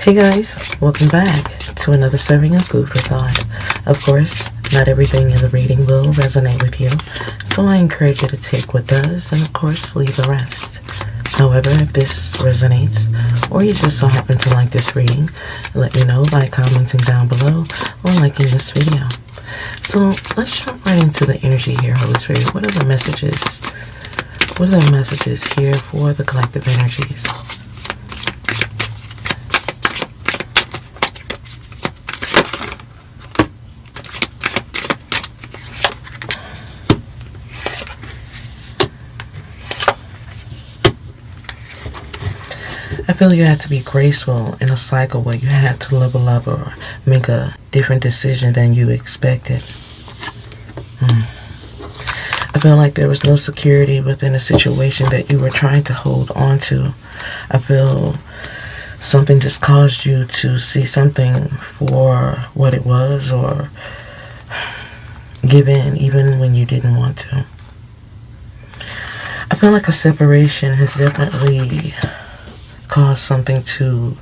Hey guys, welcome back to another serving of food for thought. Of course, not everything in the reading will resonate with you, so I encourage you to take what does and of course leave the rest. However, if this resonates or you just so happen to like this reading, let me know by commenting down below or liking this video. So let's jump right into the energy here, Holy Spirit. What are the messages? What are the messages here for the collective energies? I feel you had to be graceful in a cycle where you had to level up or make a different decision than you expected. I feel like there was no security within a situation that you were trying to hold on to. I feel something just caused you to see something for what it was or give in even when you didn't want to. I feel like a separation has definitely caused something to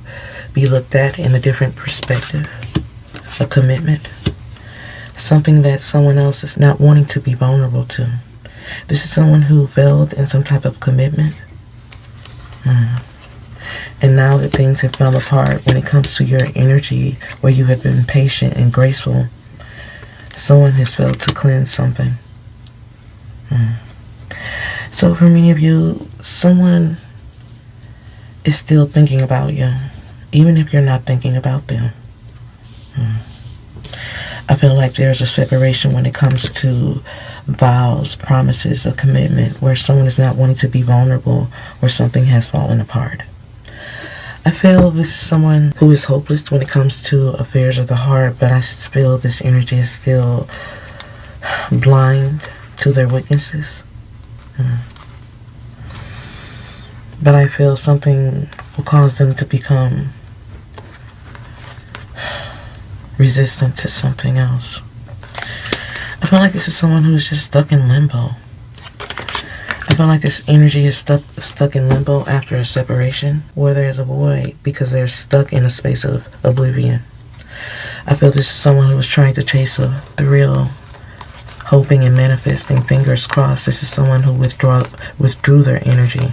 be looked at in a different perspective. A commitment. Something that someone else is not wanting to be vulnerable to. This is someone who failed in some type of commitment. And now that things have fell apart when it comes to your energy, where you have been patient and graceful, someone has failed to cleanse something. So for many of you, someone is still thinking about you, even if you're not thinking about them. I feel like there's a separation when it comes to vows, promises, a commitment, where someone is not wanting to be vulnerable, or something has fallen apart. I feel this is someone who is hopeless when it comes to affairs of the heart, but I feel this energy is still blind to their weaknesses. But I feel something will cause them to become resistant to something else. I feel like this is someone who's just stuck in limbo. I feel like this energy is stuck in limbo after a separation, where there's a void because they're stuck in a space of oblivion. I feel this is someone who was trying to chase a thrill, hoping and manifesting, fingers crossed. This is someone who withdrew their energy.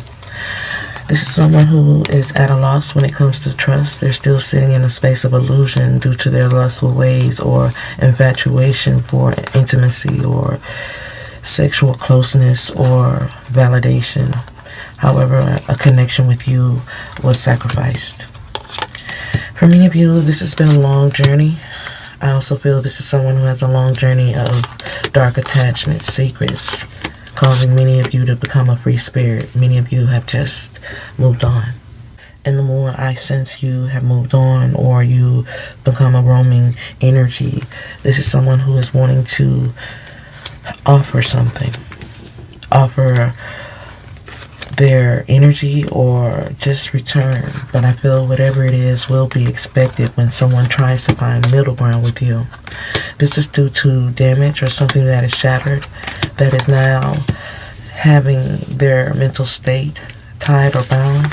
This is someone who is at a loss when it comes to trust. They're still sitting in a space of illusion due to their lustful ways or infatuation for intimacy or sexual closeness or validation. However, a connection with you was sacrificed. For many of you, this has been a long journey. I also feel this is someone who has a long journey of dark attachments, secrets, causing many of you to become a free spirit. Many of you have just moved on. And the more I sense you have moved on or you become a roaming energy, this is someone who is wanting to offer something. Offer their energy or just return. But I feel whatever it is will be expected when someone tries to find middle ground with you. This is due to damage or something that is shattered, that is now having their mental state tied or bound.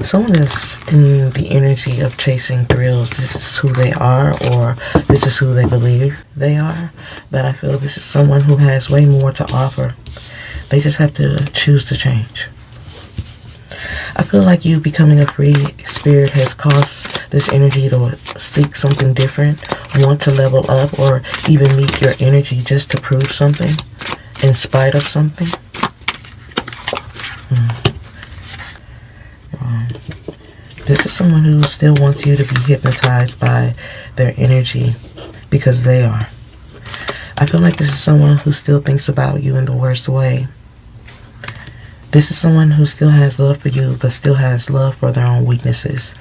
Someone is in the energy of chasing thrills. This is who they are, or this is who they believe they are. But I feel this is someone who has way more to offer. They just have to choose to change. I feel like you becoming a free spirit has caused this energy to seek something different, want to level up, or even meet your energy just to prove something in spite of something. This is someone who still wants you to be hypnotized by their energy because they are. I feel like this is someone who still thinks about you in the worst way. This is someone who still has love for you, but still has love for their own weaknesses.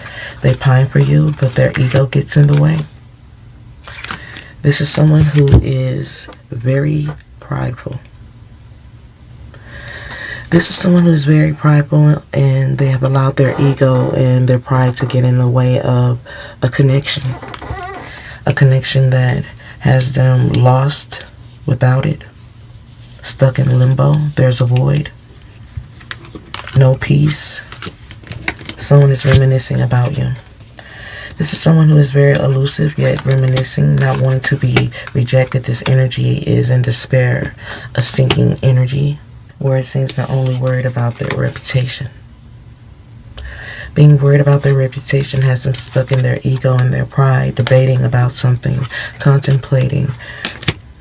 They pine for you, but their ego gets in the way. This is someone who is very prideful. This is someone who is very prideful, and they have allowed their ego and their pride to get in the way of a connection. A connection that has them lost without it. Stuck in limbo. There's a void. No peace. Someone is reminiscing about you. This is someone who is very elusive, yet reminiscing, not wanting to be rejected. This energy is in despair, a sinking energy, where it seems they're only worried about their reputation. Being worried about their reputation has them stuck in their ego and their pride, debating about something, contemplating,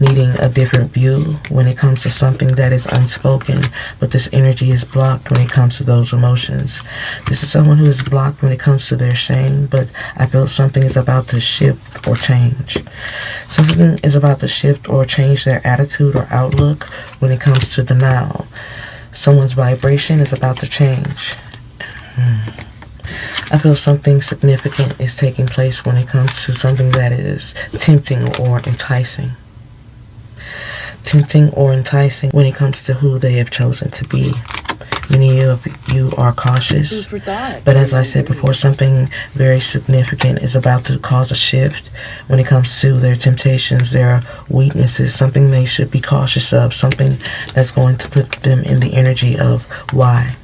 needing a different view when it comes to something that is unspoken, but this energy is blocked when it comes to those emotions. This is someone who is blocked when it comes to their shame, but I feel something is about to shift or change. Something is about to shift or change their attitude or outlook when it comes to denial. Someone's vibration is about to change. I feel something significant is taking place when it comes to something that is tempting or enticing. Tempting or enticing when it comes to who they have chosen to be. Many of you are cautious, but as I said before, something very significant is about to cause a shift when it comes to their temptations, their weaknesses, something they should be cautious of, something that's going to put them in the energy of why.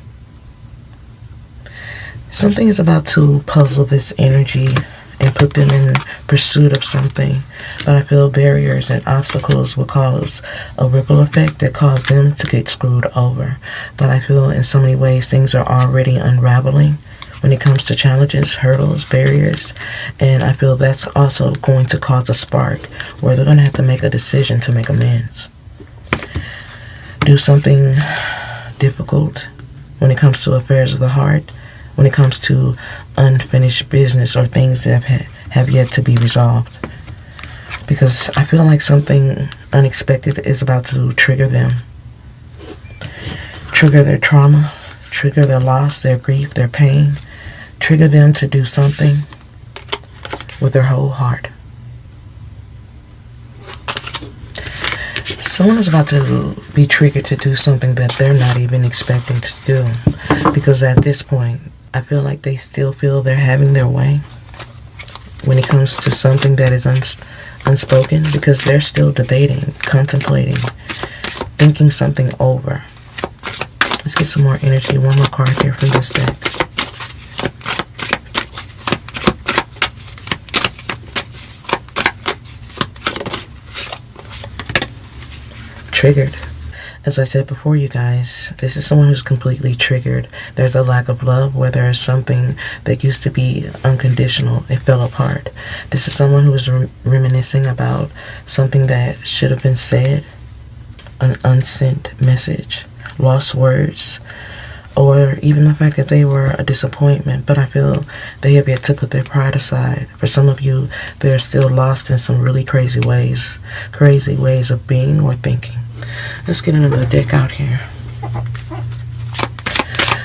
Something is about to puzzle this energy and put them in pursuit of something, but I feel barriers and obstacles will cause a ripple effect that cause them to get screwed over. But I feel in so many ways things are already unraveling when it comes to challenges, hurdles, barriers, and I feel that's also going to cause a spark where they're going to have to make a decision to make amends. Do something difficult when it comes to affairs of the heart, when it comes to unfinished business or things that have yet to be resolved. Because I feel like something unexpected is about to trigger them. Trigger their trauma, trigger their loss, their grief, their pain. Trigger them to do something with their whole heart. Someone is about to be triggered to do something that they're not even expecting to do. Because at this point, I feel like they still feel they're having their way when it comes to something that is unspoken, because they're still debating, contemplating, thinking something over. Let's get some more energy. One more card here from this deck. Triggered. As I said before, you guys, this is someone who's completely triggered. There's a lack of love where there is something that used to be unconditional. It fell apart. This is someone who is reminiscing about something that should have been said, an unsent message, lost words, or even the fact that they were a disappointment. But I feel they have yet to put their pride aside. For some of you, they're still lost in some really crazy ways of being or thinking. Let's get another deck out here.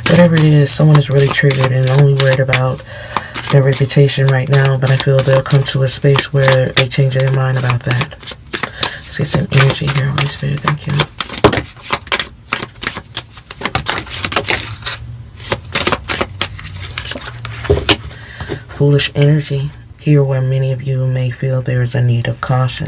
Whatever it is, someone is really triggered and only worried about their reputation right now, but I feel they'll come to a space where they change their mind about that. Let's get some energy here, Holy Spirit. Thank you. Foolish energy. Here where many of you may feel there is a need of caution.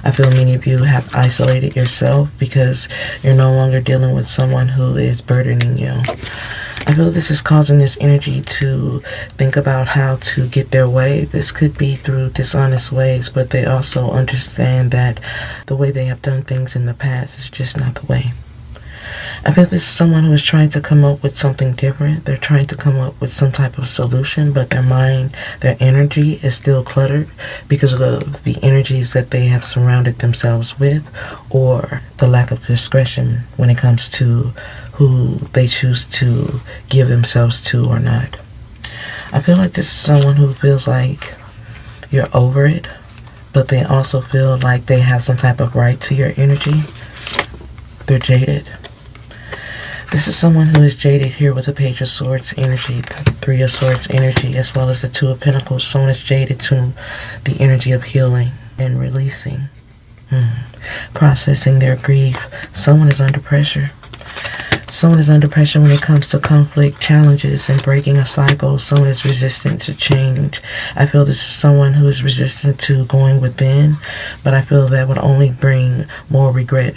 I feel many of you have isolated yourself because you're no longer dealing with someone who is burdening you. I feel this is causing this energy to think about how to get their way. This could be through dishonest ways, but they also understand that the way they have done things in the past is just not the way. I feel this is someone who is trying to come up with something different. They're trying to come up with some type of solution, but their mind, their energy is still cluttered because of the energies that they have surrounded themselves with, or the lack of discretion when it comes to who they choose to give themselves to or not. I feel like this is someone who feels like you're over it, but they also feel like they have some type of right to your energy. They're jaded. This is someone who is jaded here with the Page of Swords energy, the Three of Swords energy, as well as the Two of Pentacles. Someone is jaded to the energy of healing and releasing, processing their grief. Someone is under pressure. Someone is under pressure when it comes to conflict, challenges, and breaking a cycle. Someone is resistant to change. I feel this is someone who is resistant to going within, but I feel that would only bring more regret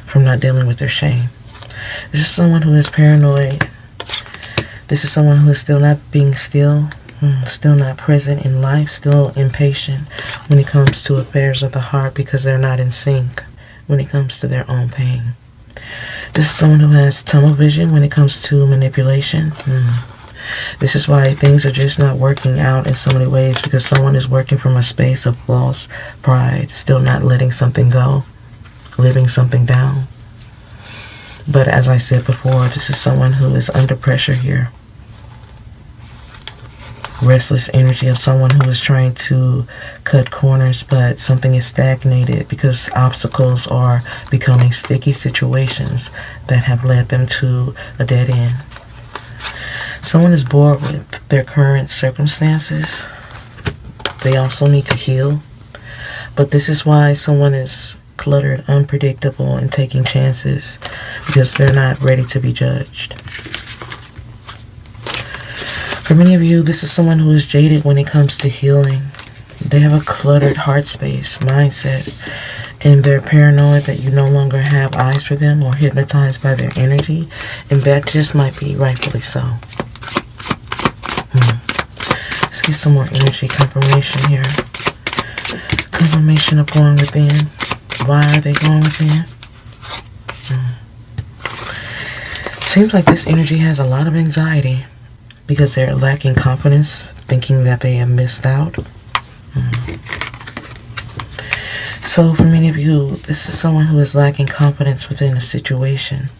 from not dealing with their shame. This is someone who is paranoid. This is someone who is still not being still, still not present in life, still impatient when it comes to affairs of the heart because they're not in sync when it comes to their own pain. This is someone who has tunnel vision when it comes to manipulation. This is why things are just not working out in so many ways, because someone is working from a space of false pride, still not letting something go, living something down. But as I said before, this is someone who is under pressure here. Restless energy of someone who is trying to cut corners, but something is stagnated because obstacles are becoming sticky situations that have led them to a dead end. Someone is bored with their current circumstances. They also need to heal. But this is why someone is cluttered, unpredictable, and taking chances, because they're not ready to be judged. For many of you, this is someone who is jaded when it comes to healing. They have a cluttered heart space, mindset, and they're paranoid that you no longer have eyes for them or hypnotized by their energy, and that just might be rightfully so. Let's get some more energy confirmation here. Confirmation of going within. Why are they going within? Seems like this energy has a lot of anxiety because they're lacking confidence, thinking that they have missed out. So for many of you, this is someone who is lacking confidence within a situation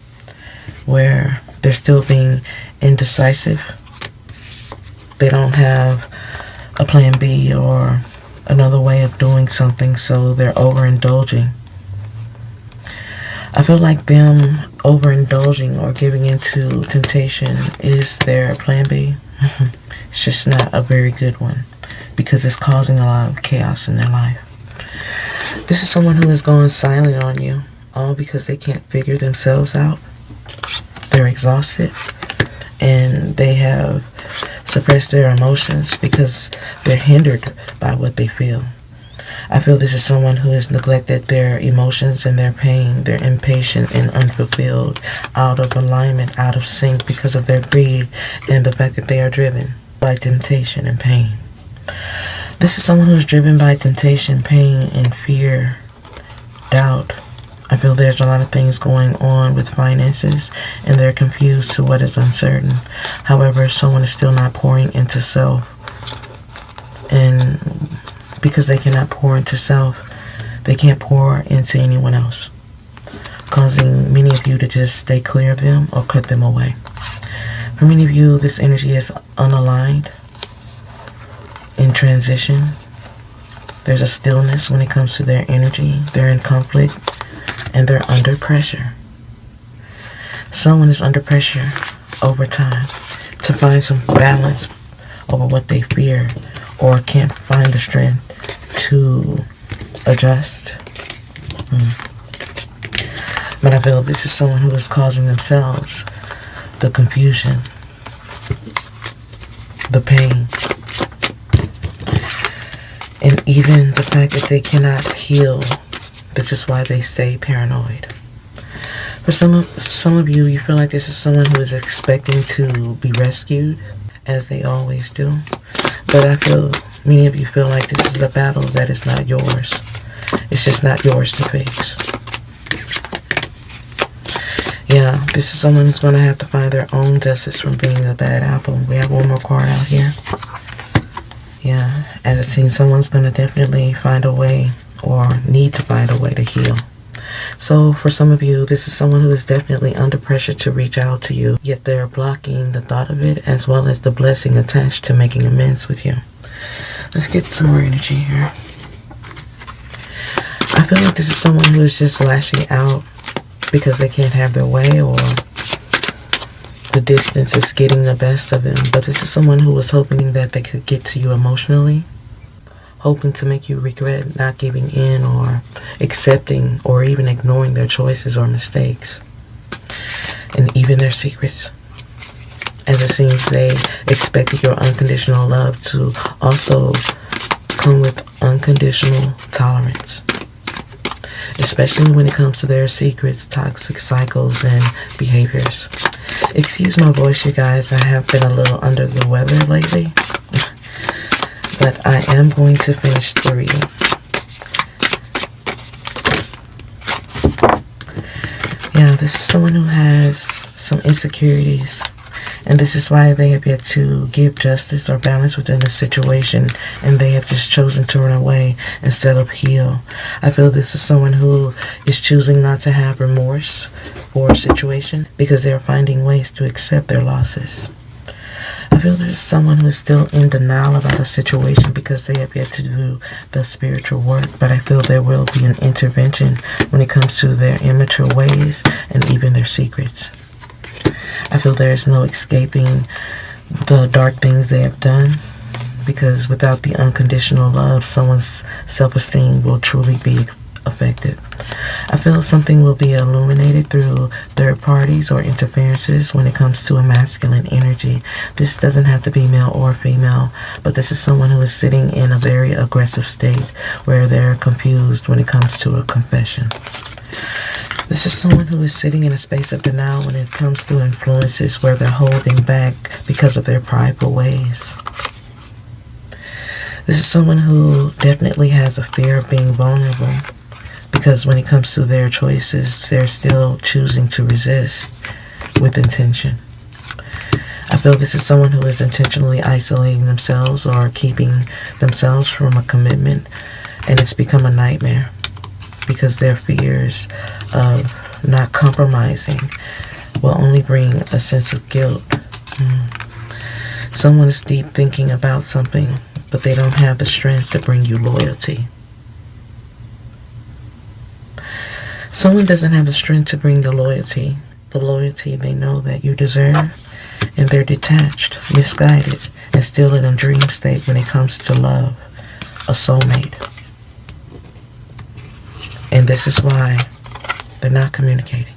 where they're still being indecisive. They don't have a plan B or another way of doing something, so they're overindulging. I feel like them overindulging or giving into temptation is their plan B. It's just not a very good one because it's causing a lot of chaos in their life. This is someone who is going silent on you, all because they can't figure themselves out. They're exhausted and they have suppressed their emotions because they're hindered by what they feel. I feel this is someone who has neglected their emotions and their pain. They're impatient and unfulfilled, out of alignment, out of sync because of their greed and the fact that they are driven by temptation and pain. This is someone who is driven by temptation, pain, and fear, doubt. I feel there's a lot of things going on with finances and they're confused to what is uncertain. However, someone is still not pouring into self. And because they cannot pour into self, they can't pour into anyone else, causing many of you to just stay clear of them or cut them away. For many of you, this energy is unaligned, in transition. There's a stillness when it comes to their energy. They're in conflict and they're under pressure. Someone is under pressure over time to find some balance over what they fear or can't find the strength to adjust. But I feel this is someone who is causing themselves the confusion, the pain, and even the fact that they cannot heal. This is why they stay paranoid. For some of you, you feel like this is someone who is expecting to be rescued, as they always do. But I feel many of you feel like this is a battle that is not yours. It's just not yours to fix. Yeah, this is someone who's going to have to find their own justice from being a bad apple. We have one more card out here. Yeah, as it seems, someone's going to definitely find a way or need to find a way to heal. So for some of you, this is someone who is definitely under pressure to reach out to you, yet they're blocking the thought of it as well as the blessing attached to making amends with you. Let's get some more energy here. I feel like this is someone who is just lashing out because they can't have their way or the distance is getting the best of them. But this is someone who was hoping that they could get to you emotionally, hoping to make you regret not giving in or accepting or even ignoring their choices or mistakes, and even their secrets. As it seems, they expected your unconditional love to also come with unconditional tolerance. especially when it comes to their secrets, toxic cycles, and behaviors. Excuse my voice, you guys. I have been a little under the weather lately, but I am going to finish the reading. Yeah, this is someone who has some insecurities, and this is why they have yet to give justice or balance within a situation, and they have just chosen to run away instead of heal. I feel this is someone who is choosing not to have remorse for a situation because they are finding ways to accept their losses. I feel this is someone who is still in denial about a situation because they have yet to do the spiritual work, but I feel there will be an intervention when it comes to their immature ways and even their secrets. I feel there is no escaping the dark things they have done, because without the unconditional love, someone's self-esteem will truly be affected. I feel something will be illuminated through third parties or interferences when it comes to a masculine energy. This doesn't have to be male or female, but this is someone who is sitting in a very aggressive state where they're confused when it comes to a confession. This is someone who is sitting in a space of denial when it comes to influences where they're holding back because of their prideful ways. This is someone who definitely has a fear of being vulnerable, because when it comes to their choices, they're still choosing to resist with intention. I feel this is someone who is intentionally isolating themselves or keeping themselves from a commitment, and it's become a nightmare because their fears of not compromising will only bring a sense of guilt. Someone is deep thinking about something, but they don't have the strength to bring you loyalty. Someone doesn't have the strength to bring the loyalty they know that you deserve, and they're detached, misguided, and still in a dream state when it comes to love, a soulmate. And this is why they're not communicating,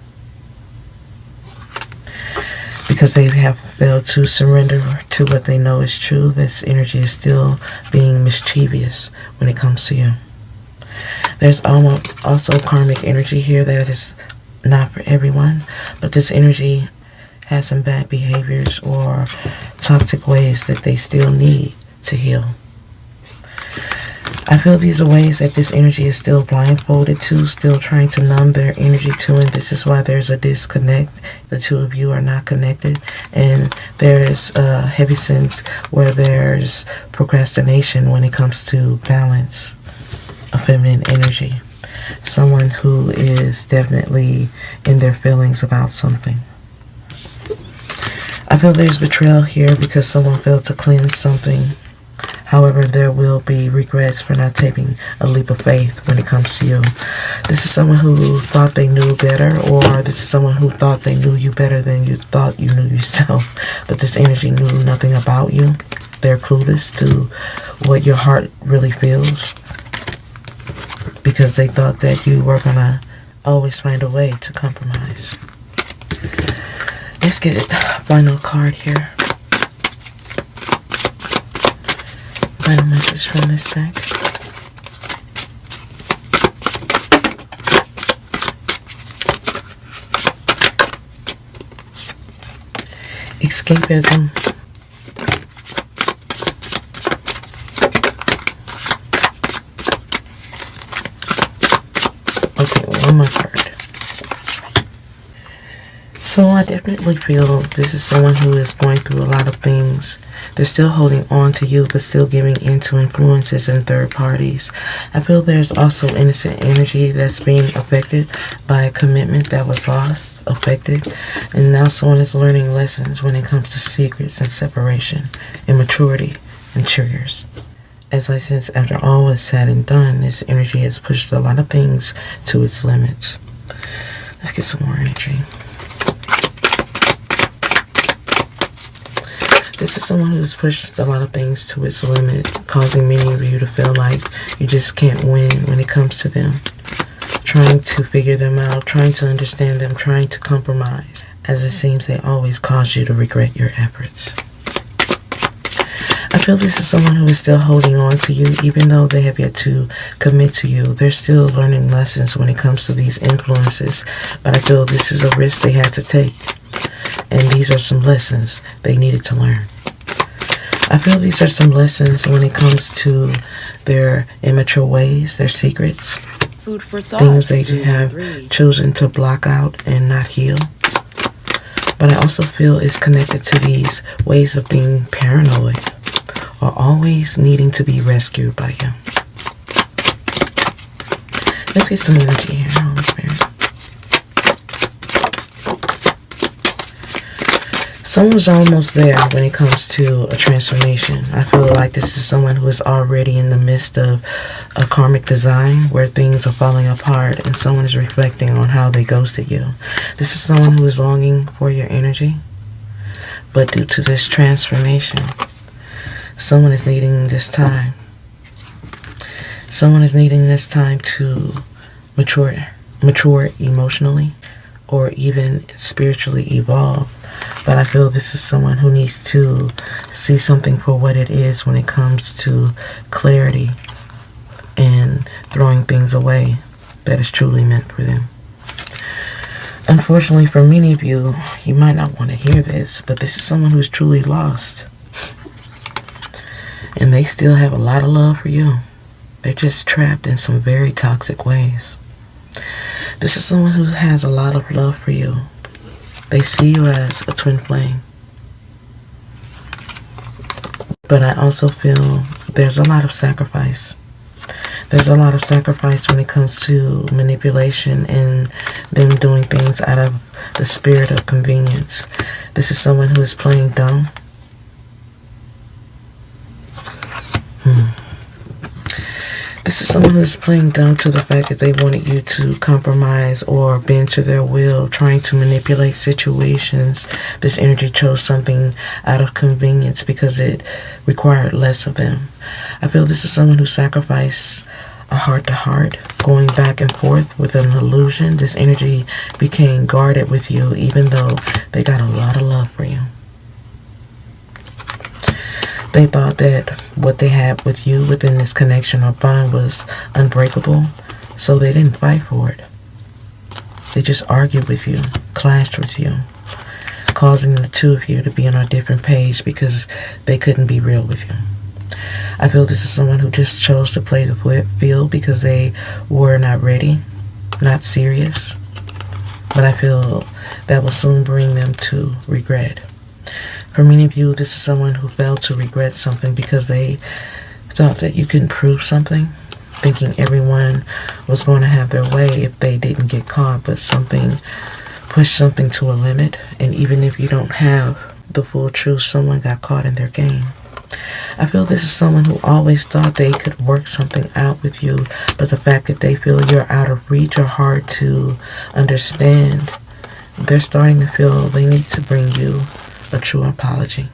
because they have failed to surrender to what they know is true. This energy is still being mischievous when it comes to you. There's also karmic energy here that is not for everyone, but this energy has some bad behaviors or toxic ways that they still need to heal. I feel these are ways that this energy is still blindfolded to, still trying to numb their energy to, and this is why there's a disconnect. The two of you are not connected, and there's a heavy sense where there's procrastination when it comes to balance of feminine energy. Someone who is definitely in their feelings about something. I feel there's betrayal here because someone failed to cleanse something. However, there will be regrets for not taking a leap of faith when it comes to you. This is someone who thought they knew better, or this is someone who thought they knew you better than you thought you knew yourself. But this energy knew nothing about you. They're clueless to what your heart really feels, because they thought that you were going to always find a way to compromise. Let's get it. Final card here. Final message from this deck. Escapism. Okay, one more card. So I definitely feel this is someone who is going through a lot of things. They're still holding on to you, but still giving in to influences and third parties. I feel there's also innocent energy that's being affected by a commitment that was lost, affected, and now someone is learning lessons when it comes to secrets and separation, immaturity, and triggers. As I sense, after all was said and done, this energy has pushed a lot of things to its limits. Let's get some more energy. This is someone who's pushed a lot of things to its limit, causing many of you to feel like you just can't win when it comes to them. Trying to figure them out, trying to understand them, trying to compromise, as it seems they always cause you to regret your efforts. I feel this is someone who is still holding on to you, even though they have yet to commit to you. They're still learning lessons when it comes to these influences, but I feel this is a risk they had to take, and these are some lessons they needed to learn. I feel these are some lessons when it comes to their immature ways, their secrets, Food for thought. things they have chosen to block out and not heal. But I also feel it's connected to these ways of being paranoid or always needing to be rescued by you. Let's get some energy here, Holy Spirit. Someone's almost there when it comes to a transformation. I feel like this is someone who is already in the midst of a karmic design where things are falling apart and someone is reflecting on how they ghosted you. This is someone who is longing for your energy, but due to this transformation, someone is needing this time. Someone is needing this time to mature emotionally or even spiritually evolve. But I feel this is someone who needs to see something for what it is when it comes to clarity and throwing things away that is truly meant for them. Unfortunately for many of you, you might not want to hear this, but this is someone who's truly lost. And they still have a lot of love for you. They're just trapped in some very toxic ways. This is someone who has a lot of love for you. They see you as a twin flame. But I also feel there's a lot of sacrifice. There's a lot of sacrifice when it comes to manipulation and them doing things out of the spirit of convenience. This is someone who is playing dumb. This is someone who is playing dumb to the fact that they wanted you to compromise or bend to their will, trying to manipulate situations. This energy chose something out of convenience because it required less of them. I feel this is someone who sacrificed a heart-to-heart, going back and forth with an illusion. This energy became guarded with you, even though they got a lot of love for you. They thought that what they had with you within this connection or bond was unbreakable, so they didn't fight for it. They just argued with you, clashed with you, causing the two of you to be on a different page because they couldn't be real with you. I feel this is someone who just chose to play the field because they were not ready, not serious. But I feel that will soon bring them to regret. For many of you, this is someone who failed to regret something because they thought that you couldn't prove something, thinking everyone was going to have their way if they didn't get caught, but something pushed something to a limit, and even if you don't have the full truth, someone got caught in their game. I feel this is someone who always thought they could work something out with you, but the fact that they feel you're out of reach or hard to understand, they're starting to feel they need to bring you a true apology.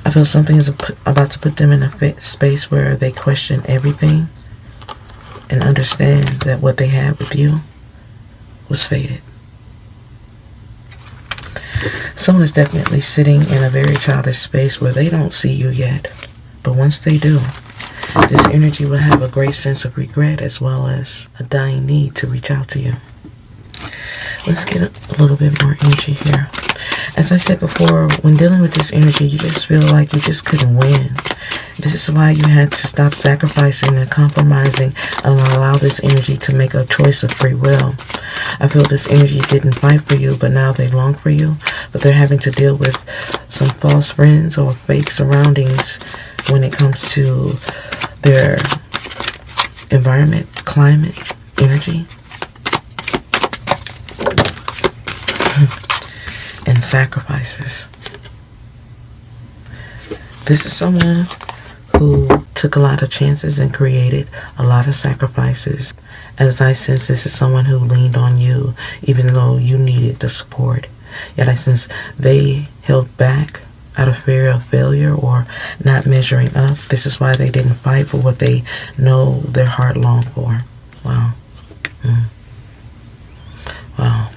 I feel something is about to put them in a space where they question everything and understand that what they had with you was fated. Someone is definitely sitting in a very childish space where they don't see you yet. But once they do, this energy will have a great sense of regret as well as a dying need to reach out to you. Let's get a little bit more energy here. As I said before, when dealing with this energy, you just feel like you just couldn't win. This is why you had to stop sacrificing and compromising and allow this energy to make a choice of free will. I feel this energy didn't fight for you, but now they long for you. But they're having to deal with some false friends or fake surroundings when it comes to their environment, climate, energy, and sacrifices. This is someone who took a lot of chances and created a lot of sacrifices. As I sense, this is someone who leaned on you even though you needed the support. Yet I sense they held back out of fear of failure or not measuring up. This is why they didn't fight for what they know their heart longed for. Wow. Wow.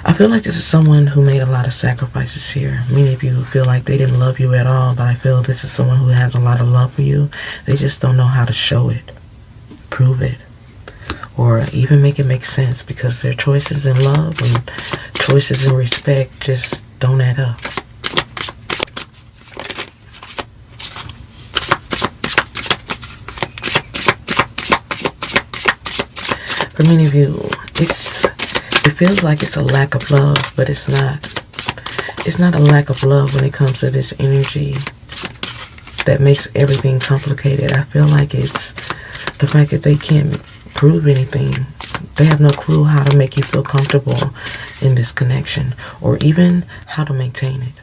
I I feel like this is someone who made a lot of sacrifices here. Many of you feel like they didn't love you at all, but I feel this is someone who has a lot of love for you. They just don't know how to show it, prove it, or even make it make sense, because their choices in love and choices in respect just don't add up. For many of you, it feels like it's a lack of love, but it's not. It's not a lack of love when it comes to this energy that makes everything complicated. I feel like it's the fact that they can't prove anything. They have no clue how to make you feel comfortable in this connection, or even how to maintain it.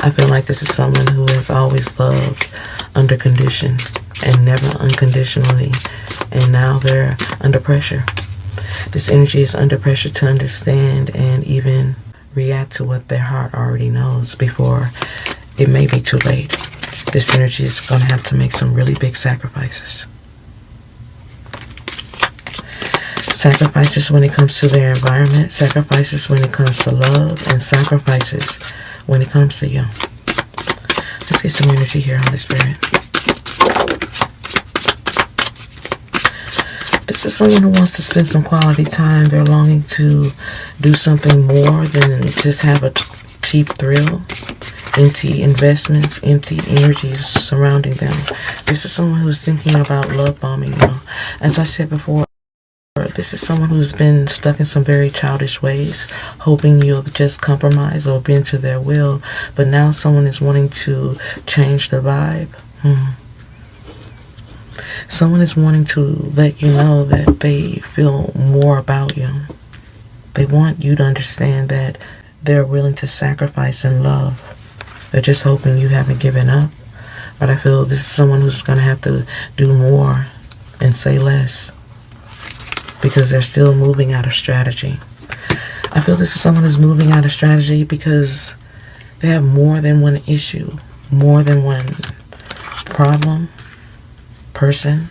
I feel like this is someone who has always loved under condition and never unconditionally, and now they're under pressure. This energy is under pressure to understand and even react to what their heart already knows before it may be too late. This energy is going to have to make some really big sacrifices. Sacrifices when it comes to their environment, sacrifices when it comes to love, and sacrifices when it comes to you. Let's get some energy here, Holy Spirit. This is someone who wants to spend some quality time. They're longing to do something more than just have a cheap thrill. Empty investments, empty energies surrounding them. This is someone who's thinking about love bombing you. As I said before, this is someone who's been stuck in some very childish ways, hoping you'll just compromise or bend to their will. But now someone is wanting to change the vibe. Someone is wanting to let you know that they feel more about you. They want you to understand that they're willing to sacrifice in love. They're just hoping you haven't given up. But I feel this is someone who's going to have to do more and say less, because they're still moving out of strategy. I feel this is someone who's moving out of strategy because they have more than one issue, more than one problem, person.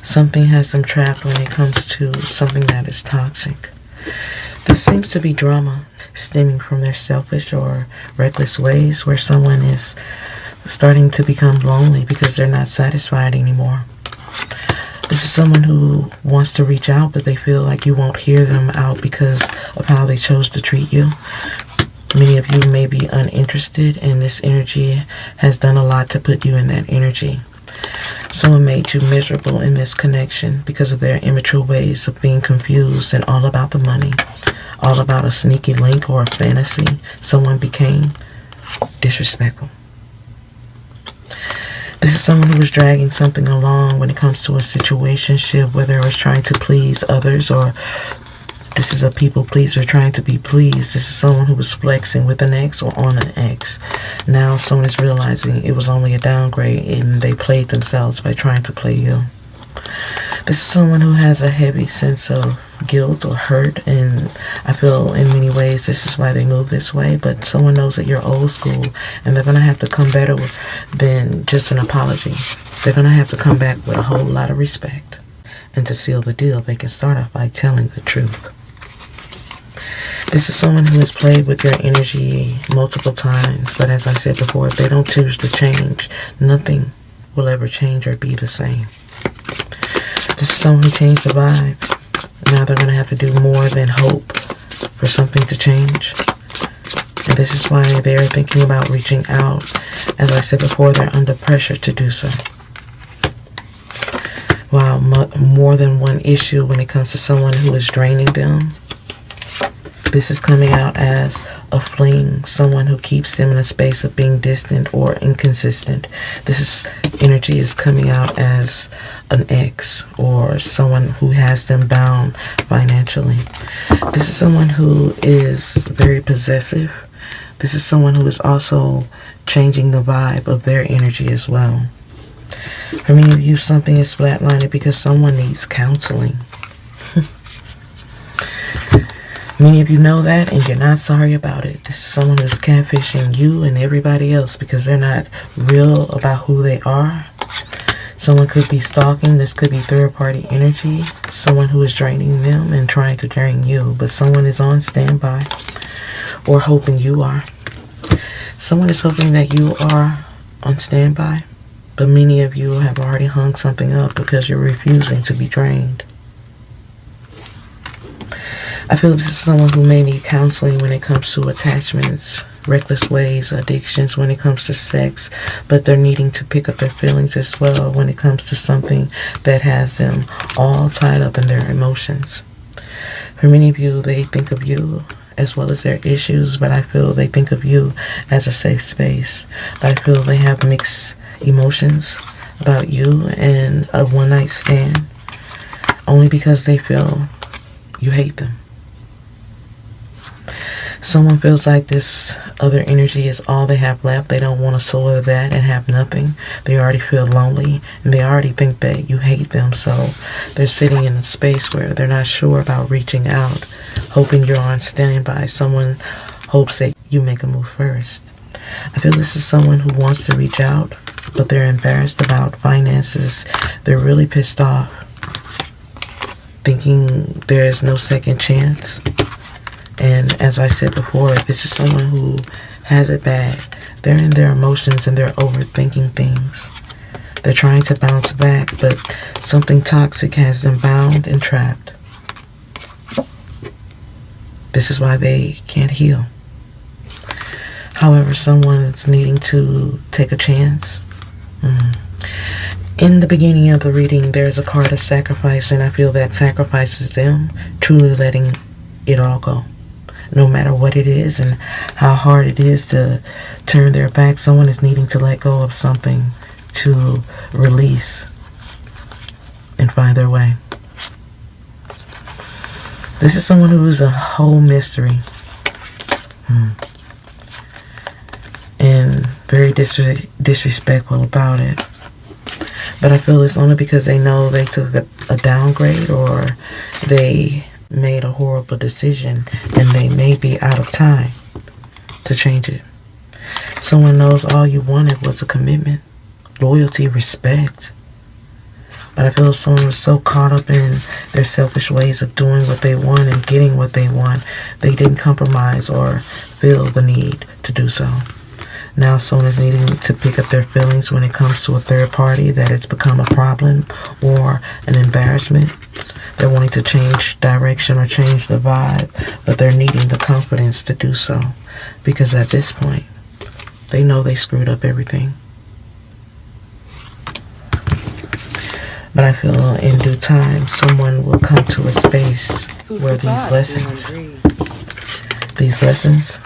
Something has them trapped when it comes to something that is toxic. This seems to be drama stemming from their selfish or reckless ways, where someone is starting to become lonely because they're not satisfied anymore. This is someone who wants to reach out, but they feel like you won't hear them out because of how they chose to treat you. Many of you may be uninterested, and this energy has done a lot to put you in that energy. Someone made you miserable in this connection because of their immature ways of being confused and all about the money, all about a sneaky link or a fantasy. Someone became disrespectful. This is someone who was dragging something along when it comes to a situationship, whether it was trying to please others, or this is a people pleaser trying to be pleased. This is someone who was flexing with an ex or on an ex. Now someone is realizing it was only a downgrade, and they played themselves by trying to play you. This is someone who has a heavy sense of guilt or hurt, and I feel in many ways this is why they move this way. But someone knows that you're old school, and they're going to have to come better than just an apology. They're going to have to come back with a whole lot of respect. And to seal the deal, they can start off by telling the truth. This is someone who has played with your energy multiple times, but as I said before, if they don't choose to change, nothing will ever change or be the same. This is someone who changed the vibe. Now they're going to have to do more than hope for something to change. And this is why they're thinking about reaching out. As I said before, they're under pressure to do so. Wow, more than one issue when it comes to someone who is draining them. This is coming out as a fling, someone who keeps them in a space of being distant or inconsistent. Energy is coming out as an ex or someone who has them bound financially. This is someone who is very possessive. This is someone who is also changing the vibe of their energy as well. For many of you, something is flatlining because someone needs counseling. Many of you know that, and you're not sorry about it. This is someone who's catfishing you and everybody else because they're not real about who they are. Someone could be stalking. This could be third-party energy. Someone who is draining them and trying to drain you. But someone is on standby, or hoping you are. Someone is hoping that you are on standby. But many of you have already hung something up because you're refusing to be drained. I feel this is someone who may need counseling when it comes to attachments, reckless ways, addictions when it comes to sex, but they're needing to pick up their feelings as well when it comes to something that has them all tied up in their emotions. For many of you, they think of you as well as their issues, but I feel they think of you as a safe space. But I feel they have mixed emotions about you and a one-night stand only because they feel you hate them. Someone feels like this other energy is all they have left. They don't want to soil that and have nothing. They already feel lonely, and they already think that you hate them. So they're sitting in a space where they're not sure about reaching out, hoping you're on standby. Someone hopes that you make a move first. I feel this is someone who wants to reach out, but they're embarrassed about finances. They're really pissed off, thinking there's no second chance. And as I said before, this is someone who has it bad. They're in their emotions and they're overthinking things. They're trying to bounce back, but something toxic has them bound and trapped. This is why they can't heal. However, someone is needing to take a chance. In the beginning of the reading, there's a card of sacrifice, and I feel that sacrifices them truly letting it all go. No matter what it is and how hard it is to turn their back, someone is needing to let go of something to release and find their way. This is someone who is a whole mystery. And very disrespectful about it. But I feel it's only because they know they took a downgrade, or they made a horrible decision and they may be out of time to change it. Someone knows all you wanted was a commitment, loyalty, respect. But I feel someone was so caught up in their selfish ways of doing what they want and getting what they want, they didn't compromise or feel the need to do so. Now someone is needing to pick up their feelings when it comes to a third party that has become a problem or an embarrassment. They're wanting to change direction or change the vibe, but they're needing the confidence to do so. Because at this point, they know they screwed up everything. But I feel in due time, someone will come to a space where these lessons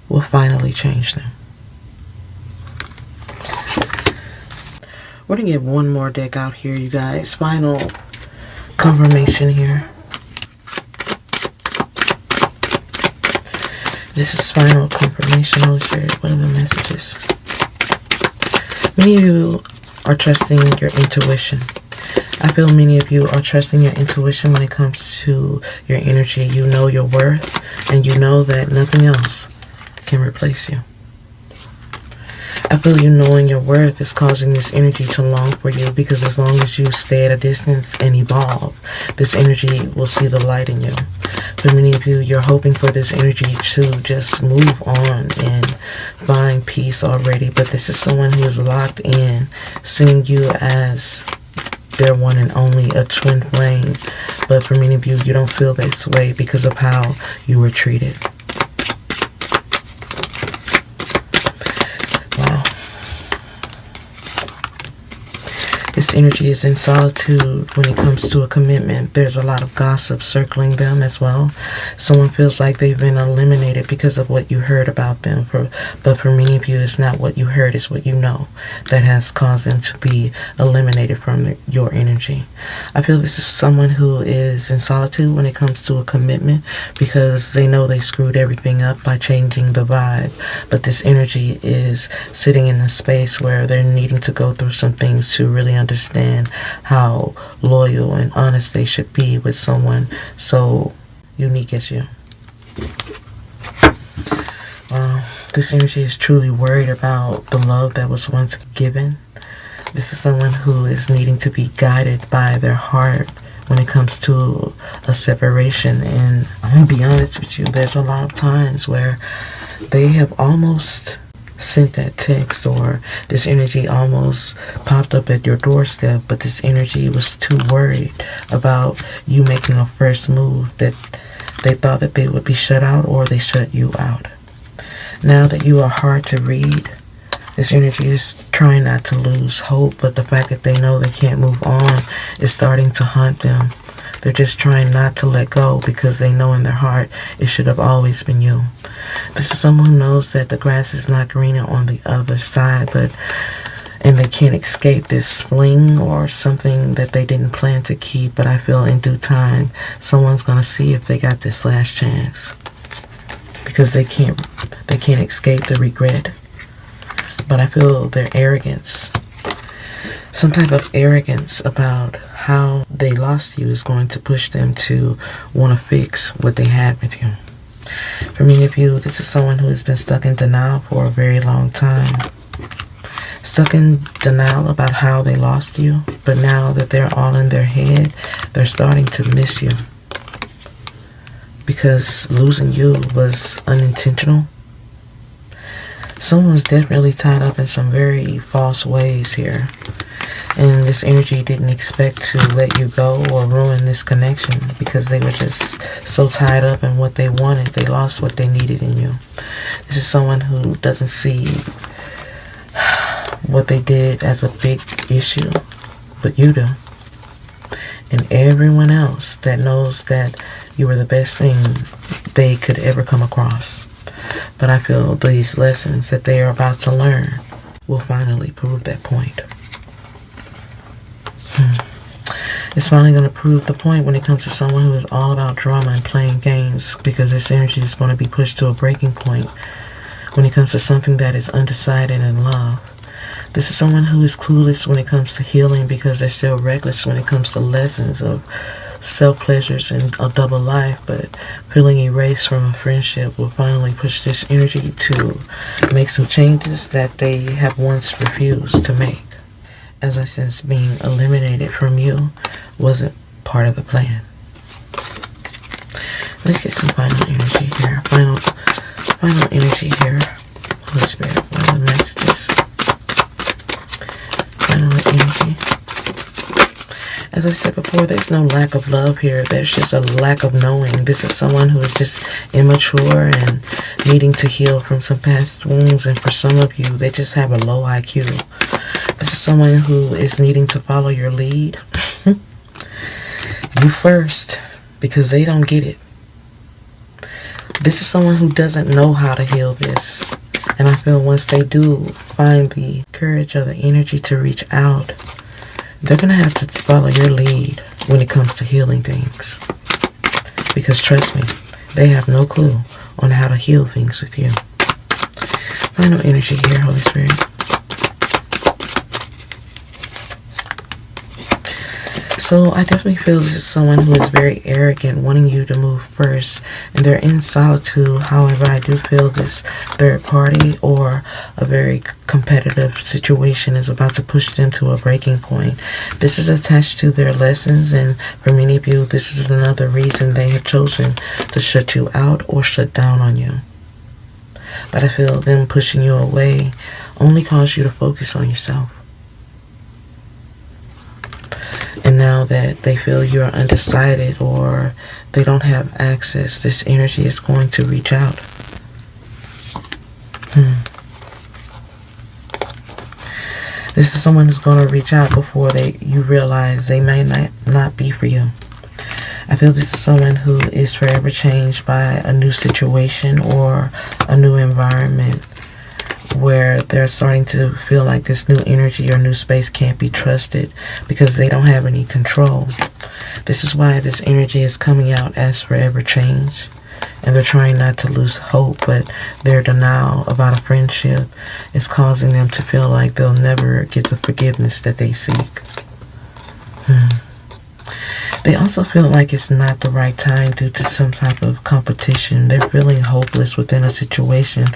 will finally change them. We're going to get one more deck out here, you guys. Final confirmation here. This is final confirmation, Holy Spirit. What are the messages? Many of you are trusting your intuition. I feel many of you are trusting your intuition when it comes to your energy. You know your worth, and you know that nothing else can replace you. I feel you knowing your worth is causing this energy to long for you, because as long as you stay at a distance and evolve, this energy will see the light in you. For many of you, you're hoping for this energy to just move on and find peace already, but this is someone who is locked in, seeing you as their one and only, a twin flame. But for many of you, you don't feel this way because of how you were treated. This energy is in solitude when it comes to a commitment. There's a lot of gossip circling them as well. Someone feels like they've been eliminated because of what you heard about them. But for many of you, it's not what you heard, it's what you know that has caused them to be eliminated from your energy. I feel this is someone who is in solitude when it comes to a commitment, because they know they screwed everything up by changing the vibe. But this energy is sitting in a space where they're needing to go through some things to really understand how loyal and honest they should be with someone so unique as you. This energy is truly worried about the love that was once given, This is someone who is needing to be guided by their heart when it comes to a separation. And I'm going to be honest with you, there's a lot of times where they have almost sent that text, or this energy almost popped up at your doorstep, but this energy was too worried about you making a first move that they thought that they would be shut out, or they shut you out. Now that you are hard to read, this energy is trying not to lose hope, but the fact that they know they can't move on is starting to haunt them. They're just trying not to let go because they know in their heart it should have always been you. This is someone who knows that the grass is not greener on the other side, and they can't escape this fling or something that they didn't plan to keep. But I feel in due time, someone's going to see if they got this last chance, because they can't escape the regret. But I feel their arrogance, some type of arrogance about how they lost you, is going to push them to want to fix what they had with you. For many of you, this is someone who has been stuck in denial for a very long time. Stuck in denial about how they lost you, but now that they're all in their head, they're starting to miss you. Because losing you was unintentional. Someone was definitely tied up in some very false ways here. And this energy didn't expect to let you go or ruin this connection, because they were just so tied up in what they wanted. They lost what they needed in you. This is someone who doesn't see what they did as a big issue, but you do. And everyone else that knows that you were the best thing they could ever come across. But I feel these lessons that they are about to learn will finally prove that point. It's finally going to prove the point when it comes to someone who is all about drama and playing games, because this energy is going to be pushed to a breaking point when it comes to something that is undecided in love. This is someone who is clueless when it comes to healing, because they're still reckless when it comes to lessons of self-pleasures and a double life. But feeling erased from a friendship will finally push this energy to make some changes that they have once refused to make. As I sense being eliminated from you wasn't part of the plan. Let's get some final energy here. Final energy here. Holy Spirit, what are the messages? Final energy. As I said before, there's no lack of love here. There's just a lack of knowing. This is someone who is just immature and needing to heal from some past wounds. And for some of you, they just have a low IQ. This is someone who is needing to follow your lead. You first, because they don't get it. This is someone who doesn't know how to heal this. And I feel once they do find the courage or the energy to reach out, they're going to have to follow your lead when it comes to healing things. Because trust me, they have no clue on how to heal things with you. Final energy here, Holy Spirit. So I definitely feel this is someone who is very arrogant, wanting you to move first, and they're in solitude. However, I do feel this third party or a very competitive situation is about to push them to a breaking point. This is attached to their lessons, and for many of you, this is another reason they have chosen to shut you out or shut down on you. But I feel them pushing you away only cause you to focus on yourself. And now that they feel you're undecided or they don't have access, this energy is going to reach out. This is someone who's going to reach out before you realize they may not be for you. I feel this is someone who is forever changed by a new situation or a new environment, where they're starting to feel like this new energy or new space can't be trusted because they don't have any control. This is why this energy is coming out as forever change, and they're trying not to lose hope, but their denial about a friendship is causing them to feel like they'll never get the forgiveness that they seek. They also feel like it's not the right time due to some type of competition. They're feeling hopeless within a situation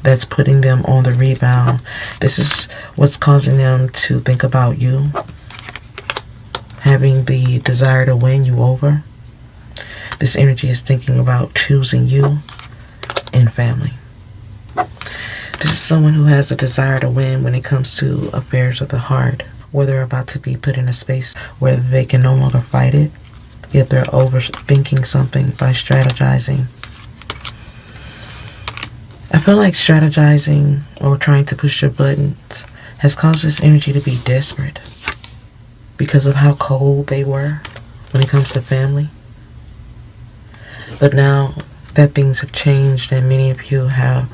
that's putting them on the rebound. This is what's causing them to think about you, having the desire to win you over. This energy is thinking about choosing you and family. This is someone who has a desire to win when it comes to affairs of the heart, where they're about to be put in a space where they can no longer fight it, yet they're overthinking something by strategizing. I feel like strategizing or trying to push your buttons has caused this energy to be desperate because of how cold they were when it comes to family. But now that things have changed and many of you have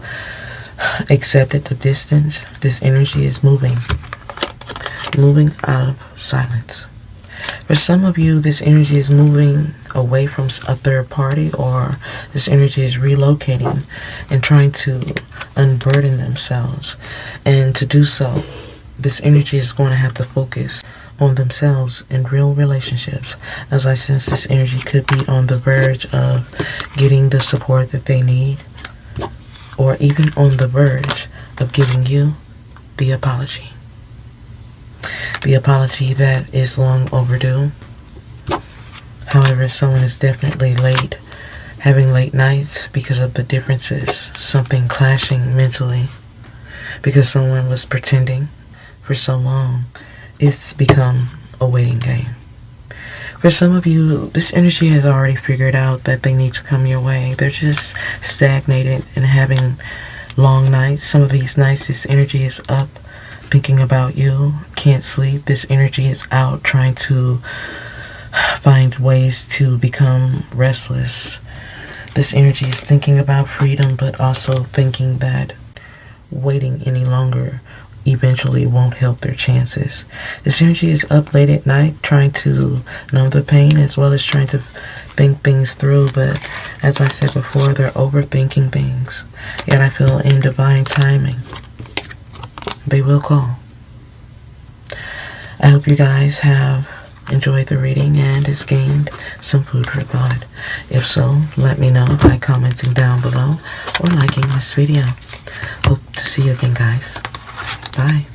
accepted the distance, this energy is moving out of silence. For some of you, this energy is moving away from a third party, or this energy is relocating and trying to unburden themselves. And to do so, this energy is going to have to focus on themselves in real relationships, as I sense this energy could be on the verge of getting the support that they need, or even on the verge of giving you the apology. The apology that is long overdue. However, someone is definitely late, having late nights because of the differences, something clashing mentally, because someone was pretending for so long. It's become a waiting game. For some of you, this energy has already figured out that they need to come your way. They're just stagnated and having long nights. Some of these nights, this energy is up, thinking about you, can't sleep. This energy is out trying to find ways to become restless. This energy is thinking about freedom, but also thinking that waiting any longer eventually won't help their chances. This energy is up late at night trying to numb the pain as well as trying to think things through, but as I said before, they're overthinking things. Yet I feel in divine timing they will call. I hope you guys have enjoyed the reading and has gained some food for thought. If so, let me know by commenting down below or liking this video. Hope to see you again, guys. Bye.